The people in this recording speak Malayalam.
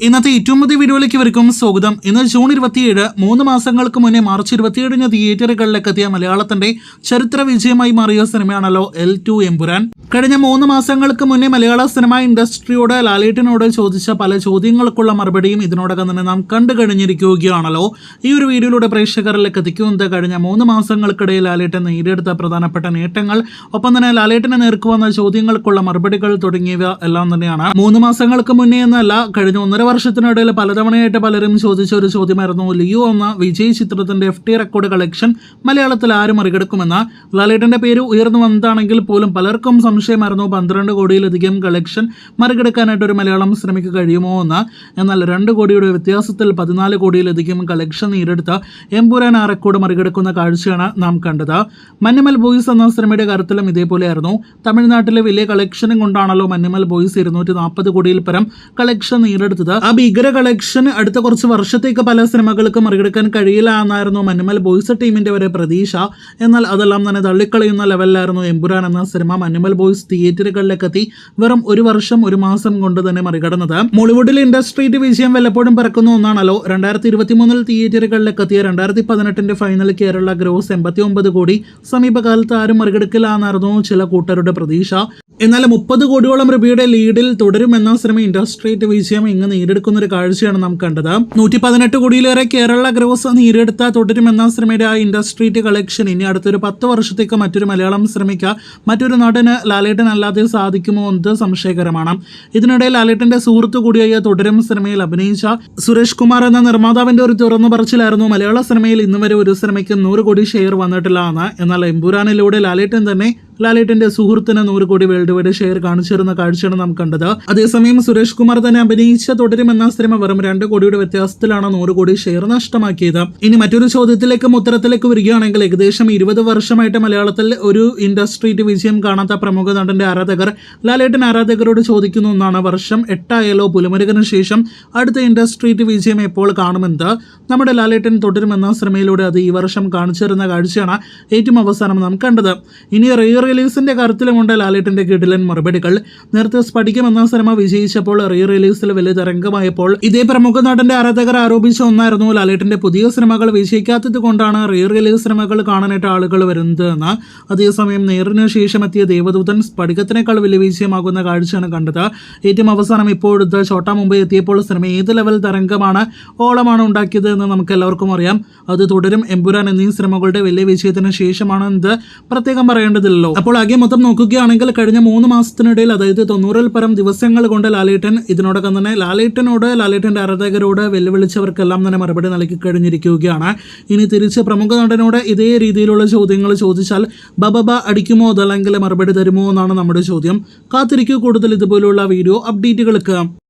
ഇന്നത്തെ ഏറ്റവും പുതിയ വീഡിയോയിലേക്ക് ഇവർക്കും സ്വാഗതം. ഇന്ന് ജൂൺ 27, 3 മാസങ്ങൾക്ക് മുന്നേ മാർച്ച് 27 തിയേറ്ററുകളിലേക്ക് എത്തിയ മലയാളത്തിന്റെ ചരിത്ര വിജയമായി മാറിയ സിനിമയാണല്ലോ L2 എമ്പുരാൻ. കഴിഞ്ഞ 3 മാസങ്ങൾക്ക് മുന്നേ മലയാള സിനിമ ഇൻഡസ്ട്രിയോട് ലാലേട്ടനോട് ചോദിച്ച പല ചോദ്യങ്ങൾക്കുള്ള മറുപടിയും ഇതിനോടകം തന്നെ നാം കണ്ടു കഴിഞ്ഞിരിക്കുകയാണല്ലോ. ഈ ഒരു വീഡിയോയിലൂടെ പ്രേക്ഷകരിലേക്ക് എത്തിക്കുന്നത് കഴിഞ്ഞ 3 മാസങ്ങൾക്കിടയിൽ ലാലേട്ടൻ നേടിയെടുത്ത പ്രധാനപ്പെട്ട നേട്ടങ്ങൾ, ഒപ്പം തന്നെ ലാലേട്ടനെ നേർക്ക് വന്ന ചോദ്യങ്ങൾക്കുള്ള മറുപടികൾ തുടങ്ങിയവ എല്ലാം തന്നെയാണ്. 3 മാസങ്ങൾക്ക് മുന്നേ എന്നല്ല, കഴിഞ്ഞ 1.5 വർഷത്തിനിടയിൽ പലതവണയായിട്ട് പലരും ചോദിച്ച ഒരു ചോദ്യമായിരുന്നു ലിയോ എന്ന വിജയ് ചിത്രത്തിന്റെ FT റെക്കോർഡ് കളക്ഷൻ മലയാളത്തിൽ ആര് മറികടക്കുമെന്ന്. ലാലേട്ടന്റെ പേര് ഉയർന്നു വന്നതാണെങ്കിൽ പോലും പലർക്കും സംശയമായിരുന്നു 12 കോടിയിലധികം കളക്ഷൻ മറികടക്കാനായിട്ട് ഒരു മലയാളം സിനിമയ്ക്ക് കഴിയുമോ എന്ന്. എന്നാൽ 2 കോടിയുടെ വ്യത്യാസത്തിൽ 14 കോടിയിലധികം കളക്ഷൻ നേടിയെടുത്ത എമ്പുരാൻ ആ റെക്കോർഡ് മറികടക്കുന്ന കാഴ്ചയാണ് നാം കണ്ടത്. മഞ്ഞുമൽ ബോയ്സ് എന്ന സിനിമയുടെ കാര്യത്തിലും ഇതേപോലെയായിരുന്നു. തമിഴ്നാട്ടിലെ വലിയ കളക്ഷനും കൊണ്ടാണല്ലോ മഞ്ഞുമൽ ബോയ്സ് 240 കോടിയിൽ പരം കളക്ഷൻ നേടിയെടുത്തത്. ആ ഭീകര കളക്ഷൻ അടുത്ത കുറച്ച് വർഷത്തേക്ക് പല സിനിമകൾക്ക് മറികടക്കാൻ കഴിയില്ല എന്നായിരുന്നു മഞ്ഞുമൽ ബോയ്സ് ടീമിന്റെ വരെ പ്രതീക്ഷ. എന്നാൽ അതെല്ലാം തന്നെ തള്ളിക്കളയുന്ന ലെവലിലായിരുന്നു എമ്പുരാൻ എന്ന സിനിമ മഞ്ഞുമൽ ബോയ്സ് തിയേറ്ററുകളിലേക്ക് എത്തി വെറും 1 വർഷം 1 മാസം കൊണ്ട് തന്നെ മറികടന്നത്. മോളിവുഡിൽ ഇൻഡസ്ട്രി വിജയം വല്ലപ്പോഴും പിറക്കുന്ന ഒന്നാണല്ലോ. 2023 തിയേറ്ററുകളിലേക്ക് എത്തിയ 2018 ഫൈനൽ കേരള ഗ്രോസ് 89 കോടി സമീപകാലത്ത് ആരും മറികടക്കില്ല എന്നായിരുന്നു ചില കൂട്ടരുടെ പ്രതീക്ഷ. എന്നാൽ 30 കോടിയോളം രൂപയുടെ ലീഡിൽ തുടരുമെന്ന സിനിമ ഇൻഡസ്ട്രി വിജയം ഇങ്ങ് നേടിയെടുക്കുന്ന ഒരു കാഴ്ചയാണ് നാം കണ്ടത്. 118 കോടിയിലേറെ കേരള ഗ്രോസ് നേടിയെടുത്ത തുടരുമെന്ന സിനിമയുടെ ആ ഇൻഡസ്ട്രി കളക്ഷൻ ഇനി അടുത്തൊരു 10 വർഷത്തേക്ക് മറ്റൊരു മലയാളം സിനിമയ്ക്ക് മറ്റൊരു നടന് ലാലേട്ടൻ അല്ലാതെ സാധിക്കുമോ എന്നത് സംശയകരമാണ്. ഇതിനിടെ ലാലേട്ടന്റെ സുഹൃത്തു കൂടിയായ തുടരും സിനിമയിൽ അഭിനയിച്ച സുരേഷ് കുമാർ എന്ന നിർമ്മാതാവിന്റെ ഒരു തുറന്നു പറച്ചിലായിരുന്നു മലയാള സിനിമയിൽ ഇന്നുവരെ ഒരു സിനിമയ്ക്ക് 100 കോടി ഷെയർ വന്നിട്ടില്ല എന്ന്. എന്നാൽ എമ്പുരാനിലൂടെ ലാലേട്ടന്റെ സുഹൃത്തിന് 100 കോടി വേൾഡ് വൈഡ് ഷെയർ കാണിച്ചിരുന്ന കാഴ്ചയാണ് നാം കണ്ടത്. അതേസമയം സുരേഷ് കുമാർ തന്നെ അഭിനയിച്ച തുടരുമെന്ന സിനിമ വെറും 2 കോടിയുടെ വ്യത്യാസത്തിലാണ് 100 കോടി ഷെയർ നഷ്ടമാക്കിയത്. ഇനി മറ്റൊരു ചോദ്യത്തിലേക്കും ഉത്തരത്തിലേക്ക് വരികയാണെങ്കിൽ, ഏകദേശം 20 വർഷമായിട്ട് മലയാളത്തിൽ ഒരു ഇൻഡസ്ട്രി വിജയം കാണാത്ത പ്രമുഖ നടന്റെ ആരാധകർ ലാലേട്ടൻ ആരാധകരോട് ചോദിക്കുന്ന ഒന്നാണ്, വർഷം 8 ആയാലോ പുലിമുരുകന് ശേഷം അടുത്ത ഇൻഡസ്ട്രി വിജയം എപ്പോൾ കാണുമെന്ന്. നമ്മുടെ ലാലേട്ടൻ തുടരുമെന്ന സിനിമയിലൂടെ അത് ഈ വർഷം കാണിച്ചിരുന്ന കാഴ്ചയാണ് ഏറ്റവും അവസാനം നാം കണ്ടത്. ഇനി റീ റിലീസിന്റെ കാര്യത്തിലുമുണ്ട് ലാലേട്ടന്റെ കിടിലൻ മറുപടികൾ. നേരത്തെ സ്ഫടികം എന്ന സിനിമ വിജയിച്ചപ്പോൾ റീ റിലീസിൽ വലിയ തരംഗമായപ്പോൾ ഇതേ പ്രമുഖ നടന്റെ ആരാധകർ ആരോപിച്ച ഒന്നായിരുന്നു ലാലേട്ടന്റെ പുതിയ സിനിമകൾ വിജയിക്കാത്തത് കൊണ്ടാണ് റീ റിലീസ് സിനിമകൾ കാണാനായിട്ട് ആളുകൾ വരുന്നത് എന്ന്. അതേസമയം നേരിന് ശേഷം എത്തിയ ദേവദൂതൻ സ്ഫടികത്തിനേക്കാൾ വലിയ വിജയമാകുന്ന കാഴ്ചയാണ് കണ്ടത്. ഏറ്റവും അവസാനം ഇപ്പോഴത്തെ ഛോട്ടാ മുംബൈ എത്തിയപ്പോൾ സിനിമ ഏത് ലെവൽ തരംഗമാണ് ഓളമാണ് ഉണ്ടാക്കിയത് എന്ന് നമുക്ക് എല്ലാവർക്കും അറിയാം. അത് തുടരും, എമ്പുരാൻ എന്നീ സിനിമകളുടെ വലിയ വിജയത്തിന് ശേഷമാണ് ഇത് പ്രത്യേകം പറയേണ്ടതില്ലല്ലോ. അപ്പോൾ ആകെ മൊത്തം നോക്കുകയാണെങ്കിൽ കഴിഞ്ഞ 3 മാസത്തിനിടയിൽ, അതായത് 90-ൽ പരം ദിവസങ്ങൾ കൊണ്ട് ലാലേട്ടൻ ഇതിനോടകം തന്നെ ലാലേട്ടന്റെ ആരാധകരോട് വെല്ലുവിളിച്ചവർക്കെല്ലാം തന്നെ മറുപടി നൽകി കഴിഞ്ഞിരിക്കുകയാണ്. ഇനി തിരിച്ച് പ്രമുഖ നടനോട് ഇതേ രീതിയിലുള്ള ചോദ്യങ്ങൾ ചോദിച്ചാൽ ബബബ അടിക്കുമോ അതല്ലെങ്കിൽ മറുപടി തരുമോ എന്നാണ് നമ്മുടെ ചോദ്യം. കാത്തിരിക്കൂ കൂടുതൽ ഇതുപോലുള്ള വീഡിയോ അപ്ഡേറ്റുകൾക്ക്.